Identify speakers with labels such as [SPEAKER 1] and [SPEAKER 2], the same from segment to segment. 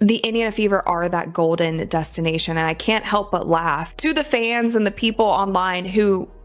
[SPEAKER 1] The Indiana Fever are that golden destination, and I can't help but laugh to the fans and the people online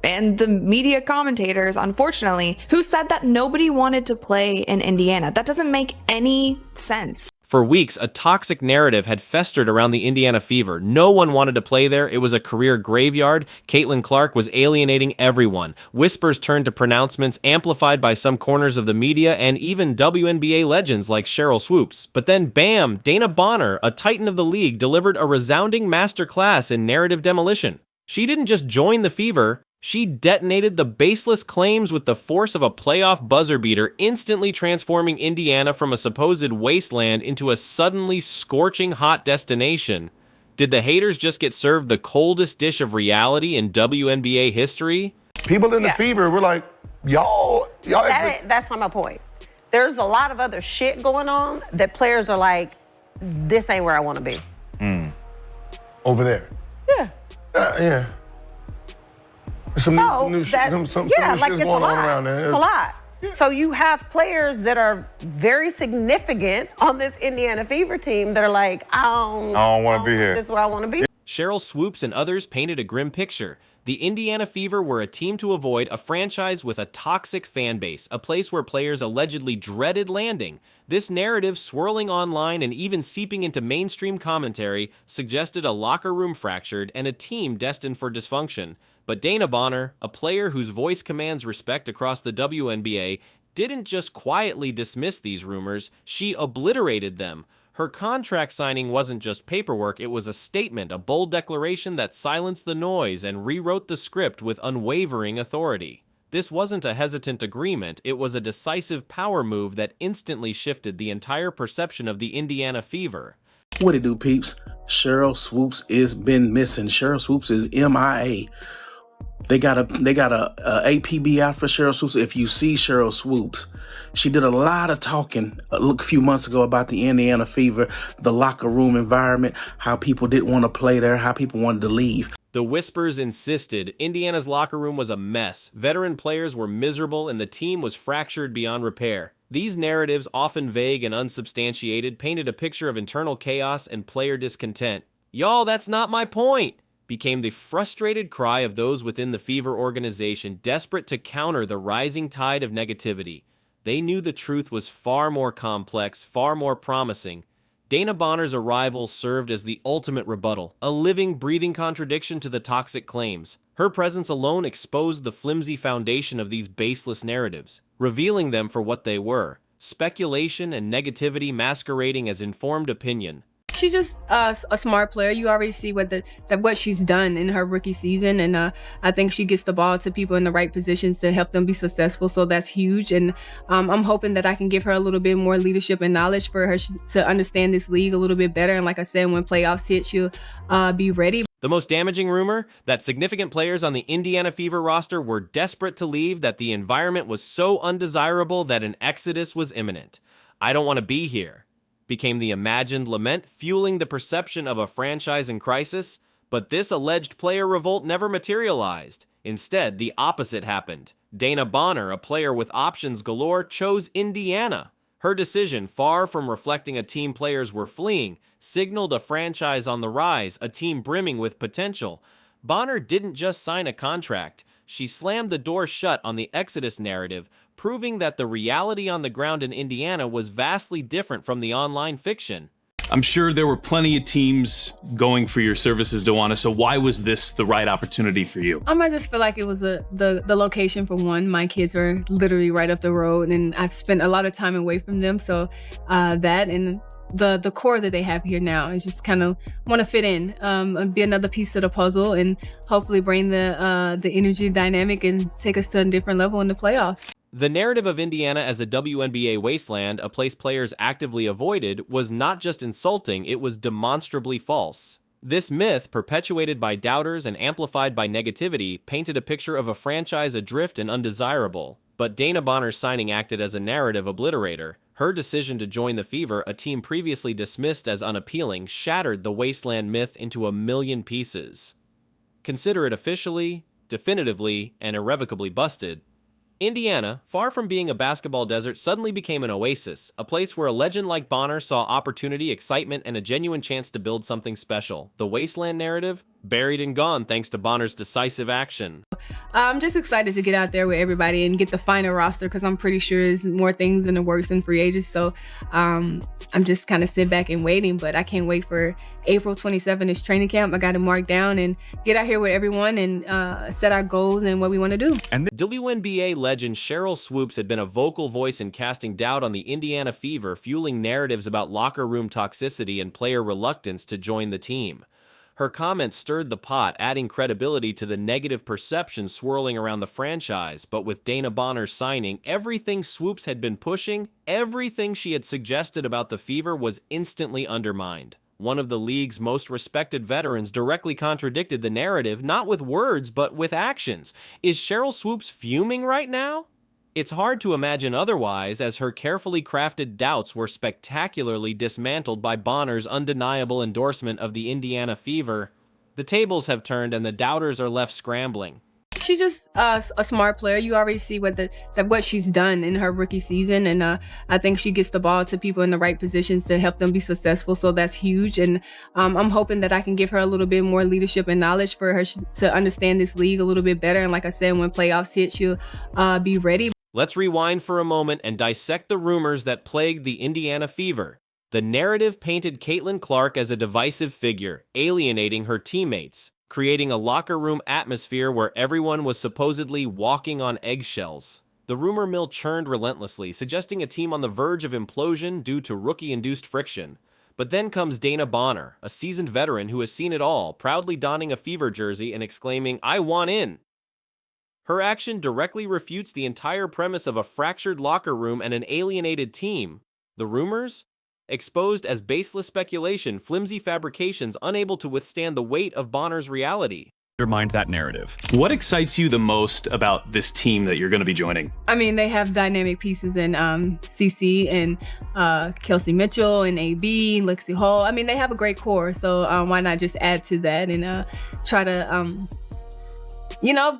[SPEAKER 1] and the media commentators, unfortunately, who said that nobody wanted to play in Indiana. That doesn't make any sense.
[SPEAKER 2] For weeks, a toxic narrative had festered around the Indiana Fever. No one wanted to play there. It was a career graveyard. Caitlin Clark was alienating everyone. Whispers turned to pronouncements amplified by some corners of the media and even WNBA legends like Sheryl Swoopes. But then, bam, Dana Bonner, a titan of the league, delivered a resounding masterclass in narrative demolition. She didn't just join the Fever. She detonated the baseless claims with the force of a playoff buzzer beater, instantly transforming Indiana from a supposed wasteland into a suddenly scorching hot destination. Did the haters just get served the coldest dish of reality in WNBA history?
[SPEAKER 3] People in the Fever were like,
[SPEAKER 4] That's not my point. There's a lot of other shit going on that players are like, this ain't where I want to be.
[SPEAKER 3] Over there.
[SPEAKER 4] Yeah.
[SPEAKER 3] Yeah. Some new shit going on around there.
[SPEAKER 4] It's a lot. Yeah. So you have players that are very significant on this Indiana Fever team that are like, I don't
[SPEAKER 3] want to be here.
[SPEAKER 4] This is where I want to be.
[SPEAKER 2] Sheryl Swoopes and others painted a grim picture. The Indiana Fever were a team to avoid, a franchise with a toxic fan base, a place where players allegedly dreaded landing. This narrative, swirling online and even seeping into mainstream commentary, suggested a locker room fractured and a team destined for dysfunction. But Dana Bonner, a player whose voice commands respect across the WNBA, didn't just quietly dismiss these rumors, she obliterated them. Her contract signing wasn't just paperwork, it was a statement, a bold declaration that silenced the noise and rewrote the script with unwavering authority. This wasn't a hesitant agreement, it was a decisive power move that instantly shifted the entire perception of the Indiana Fever.
[SPEAKER 5] What it do, peeps? Sheryl Swoopes is been missing. Sheryl Swoopes is MIA. They got a APB out for Sheryl Swoopes. If you see Sheryl Swoopes, she did a lot of talking a few months ago about the Indiana Fever, the locker room environment, how people didn't want to play there, how people wanted to leave.
[SPEAKER 2] The whispers insisted Indiana's locker room was a mess. Veteran players were miserable and the team was fractured beyond repair. These narratives, often vague and unsubstantiated, painted a picture of internal chaos and player discontent. Y'all, that's not my point! Became the frustrated cry of those within the Fever organization, desperate to counter the rising tide of negativity. They knew the truth was far more complex, far more promising. Dana Bonner's arrival served as the ultimate rebuttal, a living, breathing contradiction to the toxic claims. Her presence alone exposed the flimsy foundation of these baseless narratives, revealing them for what they were: speculation and negativity masquerading as informed opinion.
[SPEAKER 6] She's just a smart player. You already see what she's done in her rookie season, and I think she gets the ball to people in the right positions to help them be successful. So that's huge, and I'm hoping that I can give her a little bit more leadership and knowledge for her to understand this league a little bit better. And like I said, when playoffs hit, she'll be ready.
[SPEAKER 2] The most damaging rumor? That significant players on the Indiana Fever roster were desperate to leave, that the environment was so undesirable that an exodus was imminent. I don't want to be here became the imagined lament, fueling the perception of a franchise in crisis. But this alleged player revolt never materialized. Instead, the opposite happened. Dana Bonner, a player with options galore, chose Indiana. Her decision, far from reflecting a team players were fleeing, signaled a franchise on the rise, a team brimming with potential. Bonner didn't just sign a contract. She slammed the door shut on the Exodus narrative, proving that the reality on the ground in Indiana was vastly different from the online fiction.
[SPEAKER 7] I'm sure there were plenty of teams going for your services, DeWanna, so why was this the right opportunity for you?
[SPEAKER 6] I just feel like it was the location for one. My kids are literally right up the road, and I've spent a lot of time away from them, so that and the core that they have here now is just kind of want to fit in, be another piece to the puzzle, and hopefully bring the energy dynamic and take us to a different level in the playoffs.
[SPEAKER 2] The narrative of Indiana as a WNBA wasteland, a place players actively avoided, was not just insulting, it was demonstrably false. This myth, perpetuated by doubters and amplified by negativity, painted a picture of a franchise adrift and undesirable. But Dana Bonner's signing acted as a narrative obliterator. Her decision to join the Fever, a team previously dismissed as unappealing, shattered the wasteland myth into a million pieces. Consider it officially, definitively, and irrevocably busted. Indiana, far from being a basketball desert, suddenly became an oasis, a place where a legend like Bonner saw opportunity, excitement, and a genuine chance to build something special. The wasteland narrative? Buried and gone thanks to Bonner's decisive action.
[SPEAKER 6] I'm just excited to get out there with everybody and get the final roster because I'm pretty sure there's more things in the works in free agents. So I'm just kind of sitting back and waiting, but I can't wait for April 27th is training camp. I got to mark down and get out here with everyone and set our goals and what we want to do.
[SPEAKER 2] And WNBA legend Sheryl Swoopes had been a vocal voice in casting doubt on the Indiana Fever, fueling narratives about locker room toxicity and player reluctance to join the team. Her comments stirred the pot, adding credibility to the negative perception swirling around the franchise. But with Dana Bonner's signing, everything Swoopes had been pushing, everything she had suggested about the Fever was instantly undermined. One of the league's most respected veterans directly contradicted the narrative, not with words, but with actions. Is Sheryl Swoopes fuming right now? It's hard to imagine otherwise, as her carefully crafted doubts were spectacularly dismantled by Bonner's undeniable endorsement of the Indiana Fever. The tables have turned and the doubters are left scrambling.
[SPEAKER 6] She's just a smart player. You already see what she's done in her rookie season, and I think she gets the ball to people in the right positions to help them be successful. So that's huge, and I'm hoping that I can give her a little bit more leadership and knowledge for her to understand this league a little bit better. And like I said, when playoffs hit, she'll be ready.
[SPEAKER 2] Let's rewind for a moment and dissect the rumors that plagued the Indiana Fever. The narrative painted Caitlin Clark as a divisive figure, alienating her teammates, creating a locker room atmosphere where everyone was supposedly walking on eggshells. The rumor mill churned relentlessly, suggesting a team on the verge of implosion due to rookie-induced friction. But then comes Dana Bonner, a seasoned veteran who has seen it all, proudly donning a Fever jersey and exclaiming, "I want in." Her action directly refutes the entire premise of a fractured locker room and an alienated team. The rumors? Exposed as baseless speculation, flimsy fabrications unable to withstand the weight of Bonner's reality.
[SPEAKER 8] Mind that narrative.
[SPEAKER 7] What excites you the most about this team that you're going to be joining?
[SPEAKER 6] I mean, they have dynamic pieces in CC and Kelsey Mitchell and AB, Lexi Hall. I mean, they have a great core, so why not just add to that and try to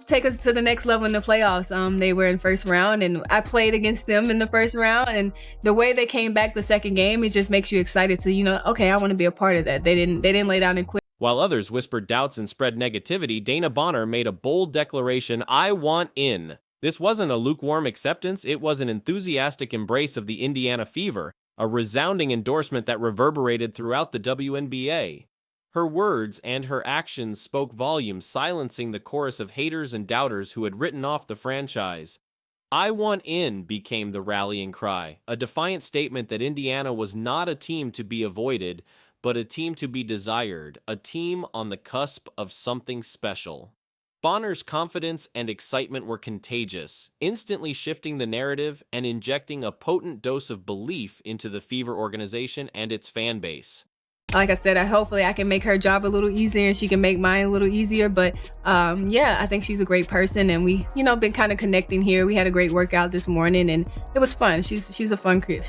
[SPEAKER 6] take us to the next level in the playoffs. They were in first round, and I played against them in the first round. And the way they came back the second game, it just makes you excited to, okay, I want to be a part of that. They didn't lay down and quit.
[SPEAKER 2] While others whispered doubts and spread negativity, Dana Bonner made a bold declaration, "I want in." This wasn't a lukewarm acceptance, it was an enthusiastic embrace of the Indiana Fever, a resounding endorsement that reverberated throughout the WNBA. Her words and her actions spoke volumes, silencing the chorus of haters and doubters who had written off the franchise. "I want in" became the rallying cry, a defiant statement that Indiana was not a team to be avoided, but a team to be desired, a team on the cusp of something special. Bonner's confidence and excitement were contagious, instantly shifting the narrative and injecting a potent dose of belief into the Fever organization and its fan base.
[SPEAKER 6] Like I said, hopefully I can make her job a little easier and she can make mine a little easier. But I think she's a great person, and we, been kind of connecting here. We had a great workout this morning, and it was fun. She's a fun kid.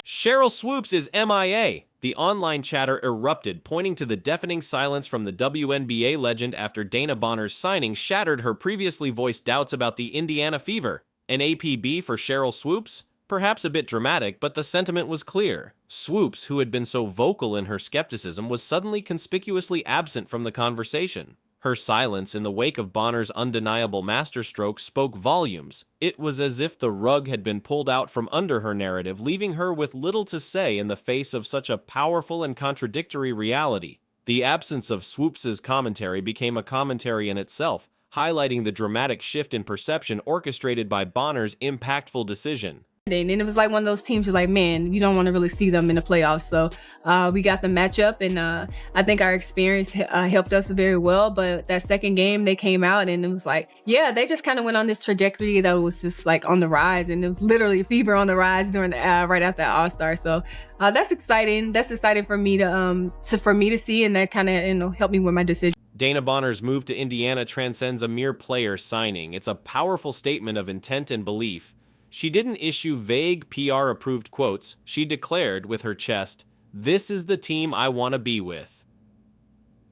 [SPEAKER 2] Sheryl Swoopes is MIA. The online chatter erupted, pointing to the deafening silence from the WNBA legend after Dana Bonner's signing shattered her previously voiced doubts about the Indiana Fever. An APB for Sheryl Swoopes? Perhaps a bit dramatic, but the sentiment was clear. Swoopes, who had been so vocal in her skepticism, was suddenly conspicuously absent from the conversation. Her silence in the wake of Bonner's undeniable masterstroke spoke volumes. It was as if the rug had been pulled out from under her narrative, leaving her with little to say in the face of such a powerful and contradictory reality. The absence of Swoopes' commentary became a commentary in itself, highlighting the dramatic shift in perception orchestrated by Bonner's impactful decision.
[SPEAKER 6] And it was like one of those teams you're like, man, you don't want to really see them in the playoffs. So we got the matchup, and I think our experience helped us very well. But that second game, they came out and it was like, they just kind of went on this trajectory that was just like on the rise. And it was literally Fever on the rise during right after All-Star. So that's exciting. That's exciting for me to see, and that kind of helped me with my decision.
[SPEAKER 2] Dana Bonner's move to Indiana transcends a mere player signing. It's a powerful statement of intent and belief. She didn't issue vague PR-approved quotes. She declared with her chest, "This is the team I want to be with."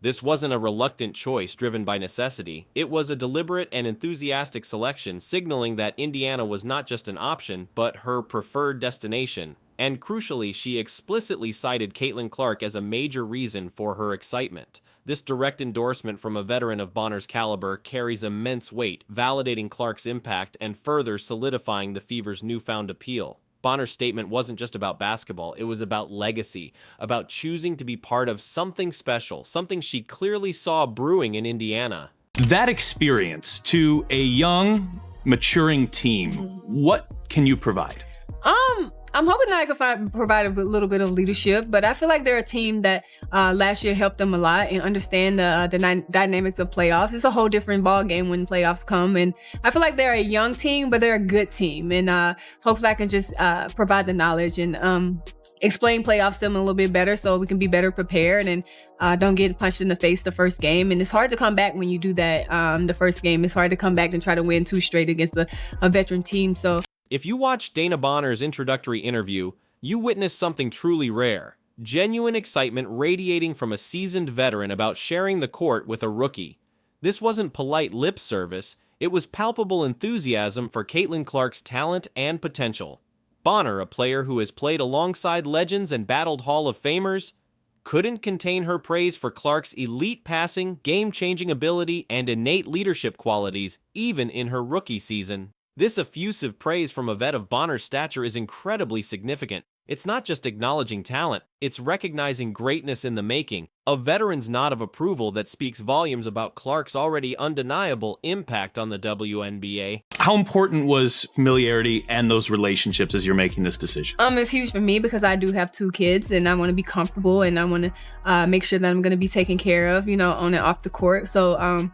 [SPEAKER 2] This wasn't a reluctant choice driven by necessity. It was a deliberate and enthusiastic selection, signaling that Indiana was not just an option, but her preferred destination. And crucially, she explicitly cited Caitlin Clark as a major reason for her excitement. This direct endorsement from a veteran of Bonner's caliber carries immense weight, validating Clark's impact and further solidifying the Fever's newfound appeal. Bonner's statement wasn't just about basketball, it was about legacy, about choosing to be part of something special, something she clearly saw brewing in Indiana.
[SPEAKER 7] That experience to a young, maturing team, what can you provide?
[SPEAKER 6] I'm hoping that I can provide a little bit of leadership, but I feel like they're a team that last year helped them a lot and understand the dynamics of playoffs. It's a whole different ball game when playoffs come, and I feel like they're a young team, but they're a good team, and hopefully I can just provide the knowledge and explain playoffs to them a little bit better so we can be better prepared and don't get punched in the face the first game. And it's hard to come back when you do that the first game. It's hard to come back and try to win 2 straight against a veteran team. So
[SPEAKER 2] if you watch Dana Bonner's introductory interview, you witness something truly rare. Genuine excitement radiating from a seasoned veteran about sharing the court with a rookie. This wasn't polite lip service, it was palpable enthusiasm for Caitlin Clark's talent and potential. Bonner, a player who has played alongside legends and battled Hall of Famers, couldn't contain her praise for Clark's elite passing, game-changing ability, and innate leadership qualities, even in her rookie season. This effusive praise from a vet of Bonner's stature is incredibly significant. It's not just acknowledging talent, it's recognizing greatness in the making, a veteran's nod of approval that speaks volumes about Clark's already undeniable impact on the WNBA.
[SPEAKER 7] How important was familiarity and those relationships as you're making this decision?
[SPEAKER 6] It's huge for me because I do have 2 kids and I want to be comfortable and I want to make sure that I'm going to be taken care of, on and off the court. So,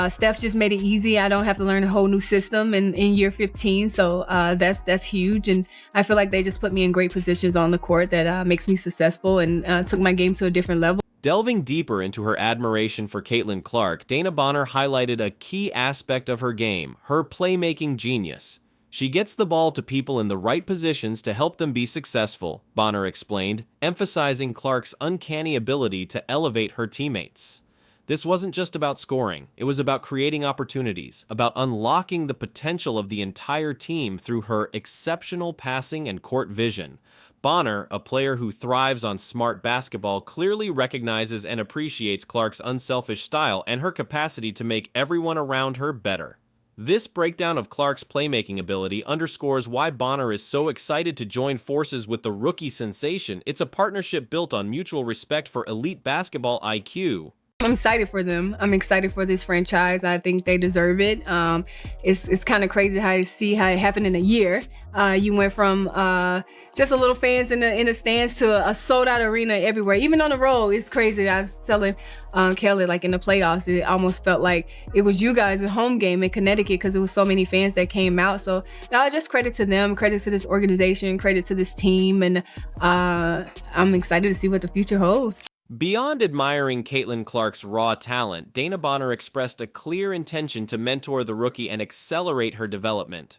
[SPEAKER 6] Steph just made it easy. I don't have to learn a whole new system in year 15. So that's huge. And I feel like they just put me in great positions on the court that makes me successful and took my game to a different level.
[SPEAKER 2] Delving deeper into her admiration for Caitlin Clark, Dana Bonner highlighted a key aspect of her game, her playmaking genius. She gets the ball to people in the right positions to help them be successful, Bonner explained, emphasizing Clark's uncanny ability to elevate her teammates. This wasn't just about scoring, it was about creating opportunities, about unlocking the potential of the entire team through her exceptional passing and court vision. Bonner, a player who thrives on smart basketball, clearly recognizes and appreciates Clark's unselfish style and her capacity to make everyone around her better. This breakdown of Clark's playmaking ability underscores why Bonner is so excited to join forces with the rookie sensation. It's a partnership built on mutual respect for elite basketball IQ.
[SPEAKER 6] I'm excited for them. I'm excited for this franchise. I think they deserve it. It's kind of crazy how you see how it happened in a year. You went from just a little fans in the stands to a sold out arena everywhere. Even on the road, it's crazy. I was telling Kelly, like in the playoffs, it almost felt like it was you guys' home game in Connecticut because there was so many fans that came out. So just credit to them, credit to this organization, credit to this team, and I'm excited to see what the future holds.
[SPEAKER 2] Beyond admiring Caitlin Clark's raw talent, Dana Bonner expressed a clear intention to mentor the rookie and accelerate her development.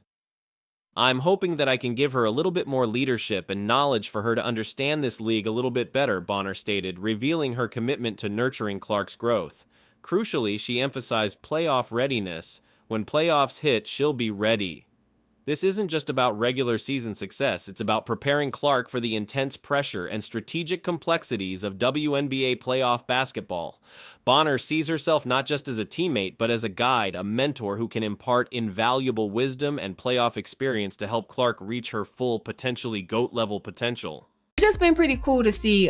[SPEAKER 2] "I'm hoping that I can give her a little bit more leadership and knowledge for her to understand this league a little bit better," Bonner stated, revealing her commitment to nurturing Clark's growth. Crucially, she emphasized playoff readiness. When playoffs hit, she'll be ready. This isn't just about regular season success, it's about preparing Clark for the intense pressure and strategic complexities of WNBA playoff basketball. Bonner sees herself not just as a teammate, but as a guide, a mentor who can impart invaluable wisdom and playoff experience to help Clark reach her full, potentially GOAT-level potential.
[SPEAKER 6] It's just been pretty cool to see.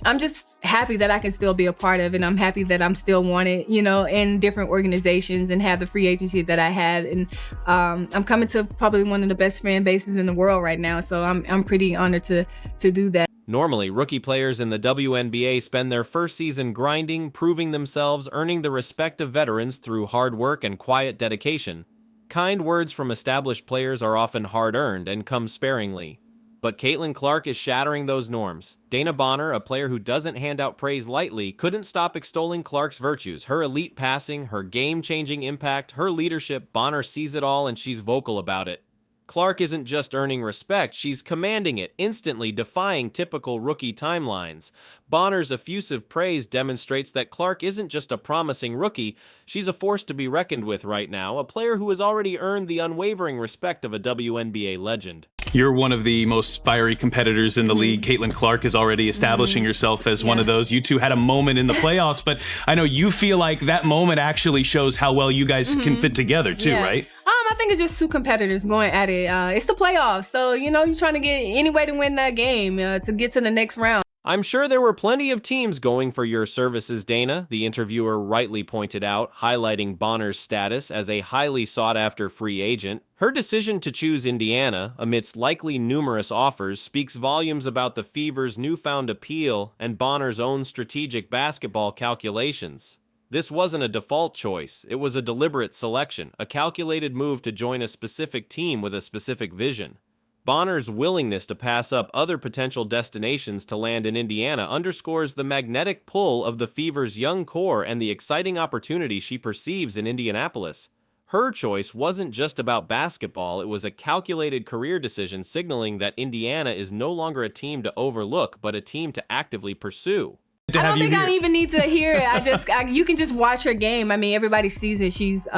[SPEAKER 6] I'm just happy that I can still be a part of it. I'm happy that I'm still wanted, in different organizations and have the free agency that I have. And I'm coming to probably one of the best fan bases in the world right now. So I'm pretty honored to do that.
[SPEAKER 2] Normally, rookie players in the WNBA spend their first season grinding, proving themselves, earning the respect of veterans through hard work and quiet dedication. Kind words from established players are often hard-earned and come sparingly. But Caitlin Clark is shattering those norms. Dana Bonner, a player who doesn't hand out praise lightly, couldn't stop extolling Clark's virtues. Her elite passing, her game-changing impact, her leadership. Bonner sees it all and she's vocal about it. Clark isn't just earning respect, she's commanding it, instantly defying typical rookie timelines. Bonner's effusive praise demonstrates that Clark isn't just a promising rookie, she's a force to be reckoned with right now, a player who has already earned the unwavering respect of a WNBA legend.
[SPEAKER 7] You're one of the most fiery competitors in the league. Caitlin Clark is already establishing herself as one of those. You two had a moment in the playoffs, but I know you feel like that moment actually shows how well you guys can fit together too, right?
[SPEAKER 6] I think it's just two competitors going at it. It's the playoffs, so, you know, you're trying to get any way to win that game to get to the next round.
[SPEAKER 2] I'm sure there were plenty of teams going for your services, Dana, the interviewer rightly pointed out, highlighting Bonner's status as a highly sought-after free agent. Her decision to choose Indiana, amidst likely numerous offers, speaks volumes about the Fever's newfound appeal and Bonner's own strategic basketball calculations. This wasn't a default choice, it was a deliberate selection, a calculated move to join a specific team with a specific vision. Bonner's willingness to pass up other potential destinations to land in Indiana underscores the magnetic pull of the Fever's young core and the exciting opportunity she perceives in Indianapolis. Her choice wasn't just about basketball, it was a calculated career decision signaling that Indiana is no longer a team to overlook, but a team to actively pursue.
[SPEAKER 6] I don't think I even need to hear it. You can just watch her game. I mean, everybody sees it. She's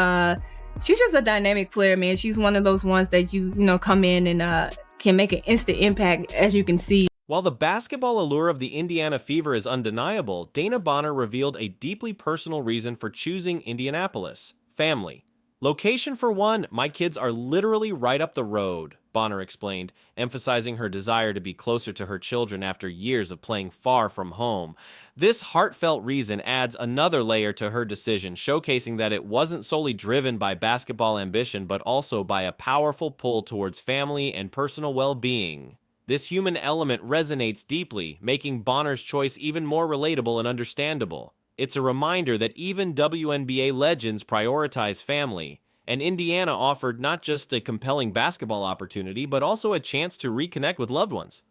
[SPEAKER 6] just a dynamic player, man. She's one of those ones that you come in and can make an instant impact, as you can see.
[SPEAKER 2] While the basketball allure of the Indiana Fever is undeniable, Dana Bonner revealed a deeply personal reason for choosing Indianapolis: family. Location for one, my kids are literally right up the road, Bonner explained, emphasizing her desire to be closer to her children after years of playing far from home. This heartfelt reason adds another layer to her decision, showcasing that it wasn't solely driven by basketball ambition, but also by a powerful pull towards family and personal well-being. This human element resonates deeply, making Bonner's choice even more relatable and understandable. It's a reminder that even WNBA legends prioritize family, and Indiana offered not just a compelling basketball opportunity, but also a chance to reconnect with loved ones.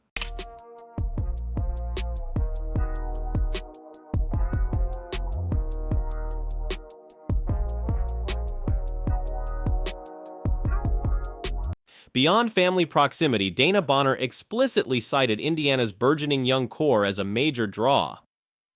[SPEAKER 2] Beyond family proximity, Dana Bonner explicitly cited Indiana's burgeoning young core as a major draw.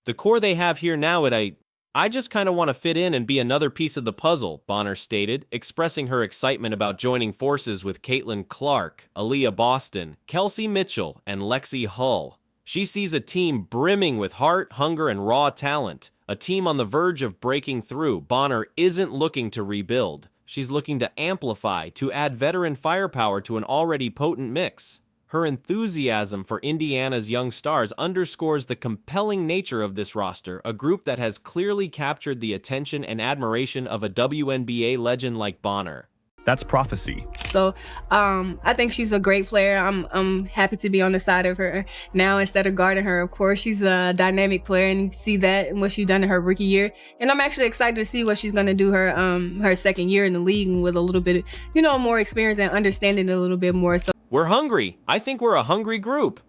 [SPEAKER 2] The core they have here now I just kind of want to fit in and be another piece of the puzzle, Bonner stated, expressing her excitement about joining forces with Caitlin Clark, Aaliyah Boston, Kelsey Mitchell, and Lexi Hull. She sees a team brimming with heart, hunger, and raw talent, a team on the verge of breaking through. Bonner isn't looking to rebuild. She's looking to amplify, to add veteran firepower to an already potent mix. Her enthusiasm for Indiana's young stars underscores the compelling nature of this roster, a group that has clearly captured the attention and admiration of a WNBA legend like Bonner.
[SPEAKER 8] That's prophecy.
[SPEAKER 6] So I think she's a great player. I'm happy to be on the side of her now instead of guarding her. Of course, she's a dynamic player, and you see that in what she's done in her rookie year. And I'm actually excited to see what she's going to do her second year in the league with a little bit, more experience and understanding a little bit more. So
[SPEAKER 2] we're hungry. I think we're a hungry group.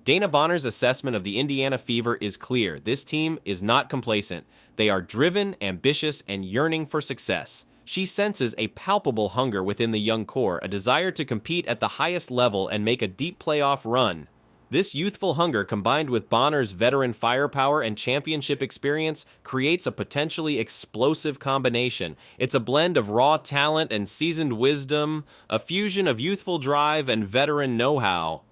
[SPEAKER 2] Dana Bonner's assessment of the Indiana Fever is clear. This team is not complacent. They are driven, ambitious, and yearning for success. She senses a palpable hunger within the young core, a desire to compete at the highest level and make a deep playoff run. This youthful hunger, combined with Bonner's veteran firepower and championship experience, creates a potentially explosive combination. It's a blend of raw talent and seasoned wisdom, a fusion of youthful drive and veteran know-how.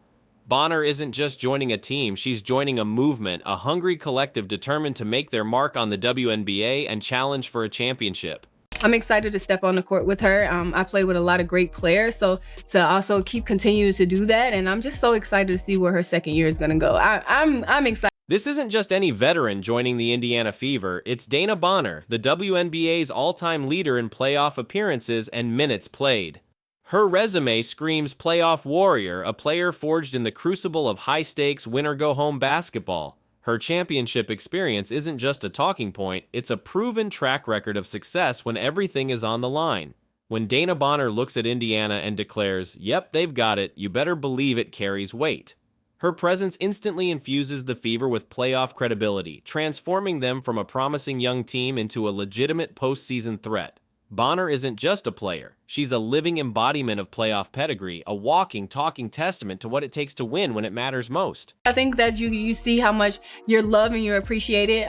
[SPEAKER 2] Bonner isn't just joining a team, she's joining a movement, a hungry collective determined to make their mark on the WNBA and challenge for a championship.
[SPEAKER 6] I'm excited to step on the court with her. I play with a lot of great players, so to also continuing to do that, and I'm just so excited to see where her second year is going to go. I'm excited.
[SPEAKER 2] This isn't just any veteran joining the Indiana Fever, it's Dana Bonner, the WNBA's all-time leader in playoff appearances and minutes played. Her resume screams playoff warrior, a player forged in the crucible of high-stakes win-or-go-home basketball. Her championship experience isn't just a talking point, it's a proven track record of success when everything is on the line. When Dana Bonner looks at Indiana and declares, "Yep, they've got it," you better believe it carries weight. Her presence instantly infuses the Fever with playoff credibility, transforming them from a promising young team into a legitimate postseason threat. Bonner isn't just a player. She's a living embodiment of playoff pedigree, a walking, talking testament to what it takes to win when it matters most.
[SPEAKER 6] I think that you see how much you're loved and you're appreciated.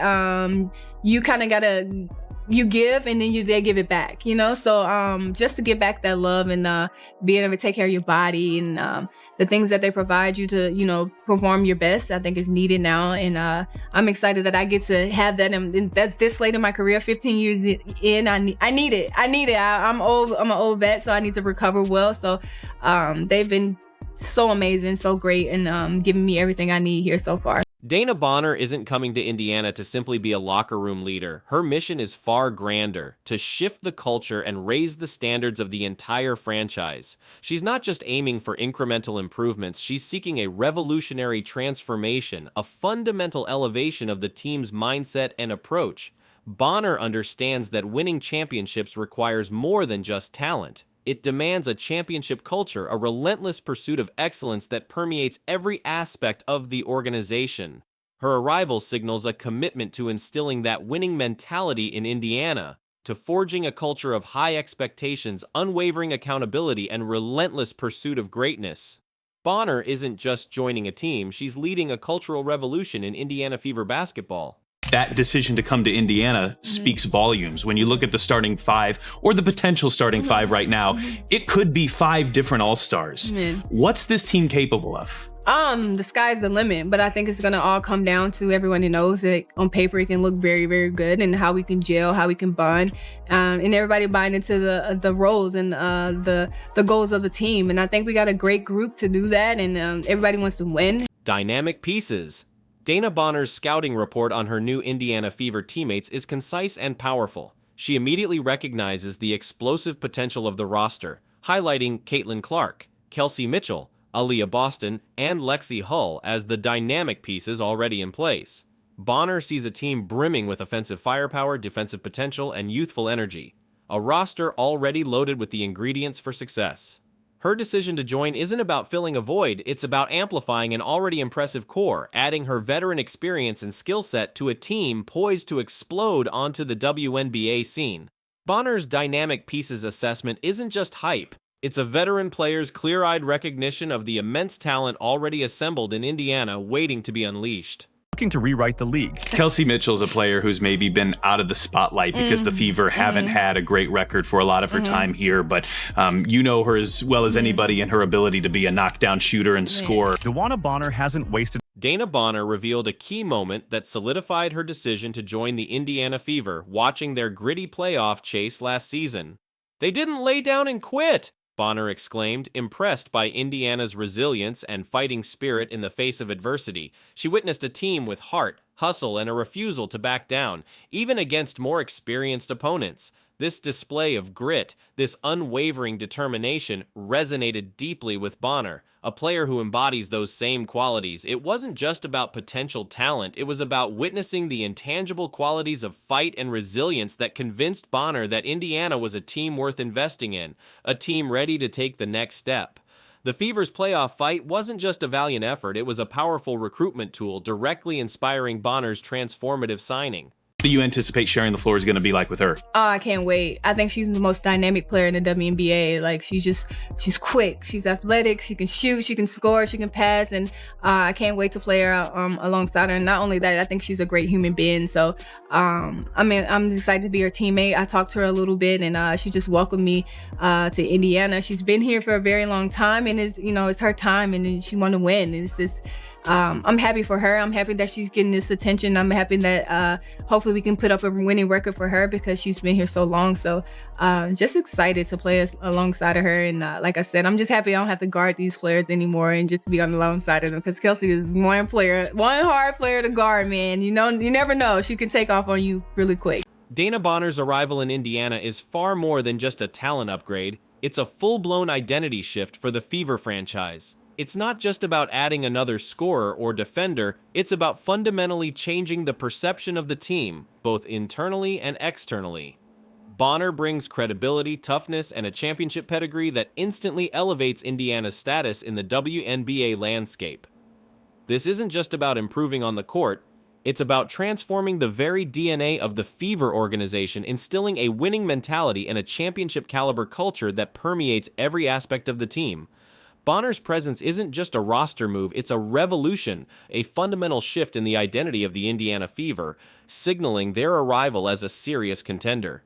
[SPEAKER 6] You kind of gotta, you give and then they give it back, you know? So just to give back that love and being able to take care of your body and the things that they provide you to, you know, perform your best, I think is needed now. And I'm excited that I get to have that. And that this late in my career, 15 years in, I need it. I'm old. I'm an old vet, so I need to recover well. So they've been so amazing, so great, and giving me everything I need here so far.
[SPEAKER 2] Dana Bonner isn't coming to Indiana to simply be a locker room leader. Her mission is far grander, to shift the culture and raise the standards of the entire franchise. She's not just aiming for incremental improvements, she's seeking a revolutionary transformation, a fundamental elevation of the team's mindset and approach. Bonner understands that winning championships requires more than just talent. It demands a championship culture, a relentless pursuit of excellence that permeates every aspect of the organization. Her arrival signals a commitment to instilling that winning mentality in Indiana, to forging a culture of high expectations, unwavering accountability, and relentless pursuit of greatness. Bonner isn't just joining a team, she's leading a cultural revolution in Indiana Fever basketball.
[SPEAKER 7] That decision to come to Indiana speaks volumes. When you look at the starting five or the potential starting five right now, it could be 5 different all-stars. What's this team capable of?
[SPEAKER 6] The sky's the limit, but I think it's gonna all come down to everyone who knows that on paper it can look very, very good, and how we can gel, how we can bond, and everybody buying into the roles and the goals of the team. And I think we got a great group to do that, and everybody wants to win.
[SPEAKER 2] Dynamic pieces. Dana Bonner's scouting report on her new Indiana Fever teammates is concise and powerful. She immediately recognizes the explosive potential of the roster, highlighting Caitlin Clark, Kelsey Mitchell, Aaliyah Boston, and Lexi Hull as the dynamic pieces already in place. Bonner sees a team brimming with offensive firepower, defensive potential, and youthful energy, a roster already loaded with the ingredients for success. Her decision to join isn't about filling a void, it's about amplifying an already impressive core, adding her veteran experience and skill set to a team poised to explode onto the WNBA scene. Bonner's dynamic pieces assessment isn't just hype, it's a veteran player's clear-eyed recognition of the immense talent already assembled in Indiana waiting to be unleashed.
[SPEAKER 8] Looking to rewrite the league.
[SPEAKER 7] Kelsey Mitchell's a player who's maybe been out of the spotlight because the Fever haven't had a great record for a lot of her time here, but you know her as well as anybody in her ability to be a knockdown shooter and scorer.
[SPEAKER 8] DeWanna Bonner hasn't wasted.
[SPEAKER 2] Dana Bonner revealed a key moment that solidified her decision to join the Indiana Fever, watching their gritty playoff chase last season. "They didn't lay down and quit," Bonner exclaimed, impressed by Indiana's resilience and fighting spirit in the face of adversity. She witnessed a team with heart, hustle, and a refusal to back down, even against more experienced opponents. This display of grit, this unwavering determination, resonated deeply with Bonner, a player who embodies those same qualities. It wasn't just about potential talent, it was about witnessing the intangible qualities of fight and resilience that convinced Bonner that Indiana was a team worth investing in, a team ready to take the next step. The Fever's playoff fight wasn't just a valiant effort, it was a powerful recruitment tool, directly inspiring Bonner's transformative signing.
[SPEAKER 7] What do you anticipate sharing the floor is going to be like with her?
[SPEAKER 6] Oh, I can't wait. I think she's the most dynamic player in the WNBA. Like, she's quick, she's athletic, she can shoot, she can score, she can pass, and I can't wait to play her alongside her. And not only that, I think she's a great human being. So, I'm excited to be her teammate. I talked to her a little bit, and she just welcomed me to Indiana. She's been here for a very long time, and it's her time, and she want to win. And it's just, I'm happy for her. I'm happy that she's getting this attention. I'm happy that hopefully we can put up a winning record for her because she's been here so long. So just excited to play alongside of her. And like I said, I'm just happy I don't have to guard these players anymore and just be on the alongside of them, because Kelsey is one hard player to guard, man. You never know. She can take off on you really quick.
[SPEAKER 2] Dana Bonner's arrival in Indiana is far more than just a talent upgrade. It's a full-blown identity shift for the Fever franchise. It's not just about adding another scorer or defender, it's about fundamentally changing the perception of the team, both internally and externally. Bonner brings credibility, toughness, and a championship pedigree that instantly elevates Indiana's status in the WNBA landscape. This isn't just about improving on the court, It's about transforming the very DNA of the Fever organization, instilling a winning mentality and a championship-caliber culture that permeates every aspect of the team. Bonner's presence isn't just a roster move, it's a revolution, a fundamental shift in the identity of the Indiana Fever, signaling their arrival as a serious contender.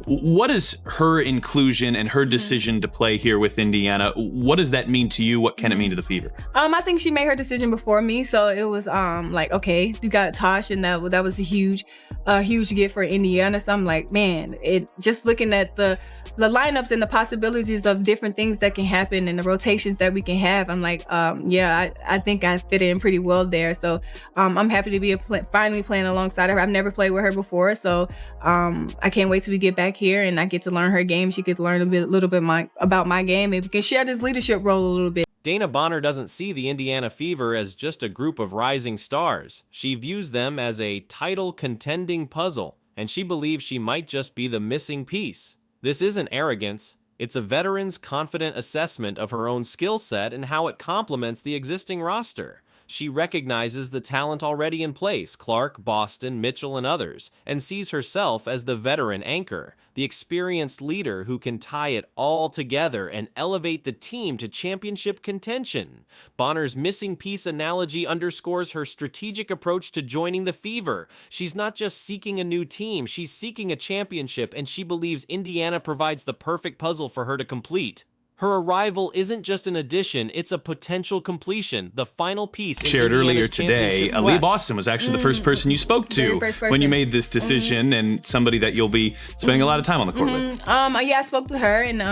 [SPEAKER 7] What is her inclusion and her decision to play here with Indiana? What does that mean to you? What can it mean to the Fever?
[SPEAKER 6] I think she made her decision before me, so it was like, okay, you got Tosh, and that was a huge gift for Indiana. So I'm like, man, it just looking at the lineups and the possibilities of different things that can happen and the rotations that we can have. I'm like, yeah, I think I fit in pretty well there. So I'm happy to be finally playing alongside her. I've never played with her before, so I can't wait till we get back here and I get to learn her game. She gets to learn a little bit about my game, and we can share this leadership role a little bit.
[SPEAKER 2] Dana Bonner doesn't see the Indiana Fever as just a group of rising stars. She views them as a title-contending puzzle, and she believes she might just be the missing piece. This isn't arrogance. It's a veteran's confident assessment of her own skill set and how it complements the existing roster. She recognizes the talent already in place, Clark, Boston, Mitchell, and others, and sees herself as the veteran anchor, the experienced leader who can tie it all together and elevate the team to championship contention. Bonner's missing piece analogy underscores her strategic approach to joining the Fever. She's not just seeking a new team, she's seeking a championship, and she believes Indiana provides the perfect puzzle for her to complete. Her arrival isn't just an addition, it's a potential completion, the final piece in
[SPEAKER 7] shared
[SPEAKER 2] Indiana's
[SPEAKER 7] earlier today. Aaliyah Boston was actually the first person you spoke to when you made this decision, and somebody that you'll be spending a lot of time on the court with.
[SPEAKER 6] Yeah, I spoke to her, and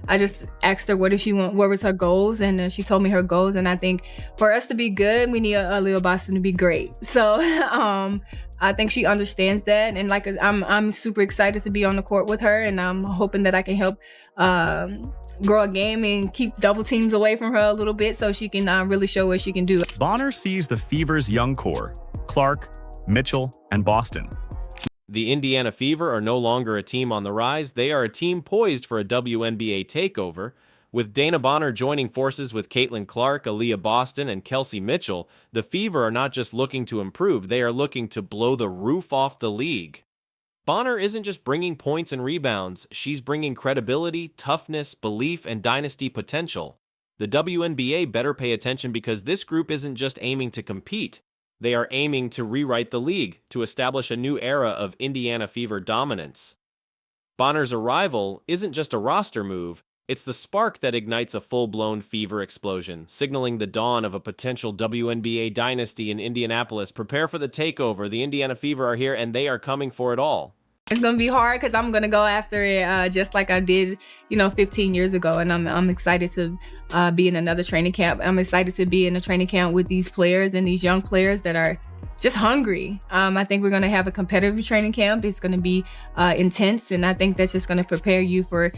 [SPEAKER 6] I just asked her what was her goals, and she told me her goals. And I think for us to be good, we need Aaliyah Boston to be great. So I think she understands that, and like I'm super excited to be on the court with her, and I'm hoping that I can help grow a game and keep double teams away from her a little bit so she can really show what she can do.
[SPEAKER 8] Bonner sees the Fever's young core, Clark, Mitchell, and Boston.
[SPEAKER 2] The Indiana Fever are no longer a team on the rise, they are a team poised for a WNBA takeover. With Dana Bonner joining forces with Caitlin Clark, Aaliyah Boston, and Kelsey Mitchell, the Fever are not just looking to improve, they are looking to blow the roof off the league. Bonner isn't just bringing points and rebounds, she's bringing credibility, toughness, belief, and dynasty potential. The WNBA better pay attention because this group isn't just aiming to compete. They are aiming to rewrite the league, to establish a new era of Indiana Fever dominance. Bonner's arrival isn't just a roster move, it's the spark that ignites a full-blown Fever explosion, signaling the dawn of a potential WNBA dynasty in Indianapolis. Prepare for the takeover. The Indiana Fever are here, and they are coming for it all.
[SPEAKER 6] It's gonna be hard because I'm gonna go after it just like I did, 15 years ago, and I'm excited to be in another training camp. I'm excited to be in a training camp with these players and these young players that are just hungry. I think we're gonna have a competitive training camp. It's gonna be intense, and I think that's just gonna prepare you for,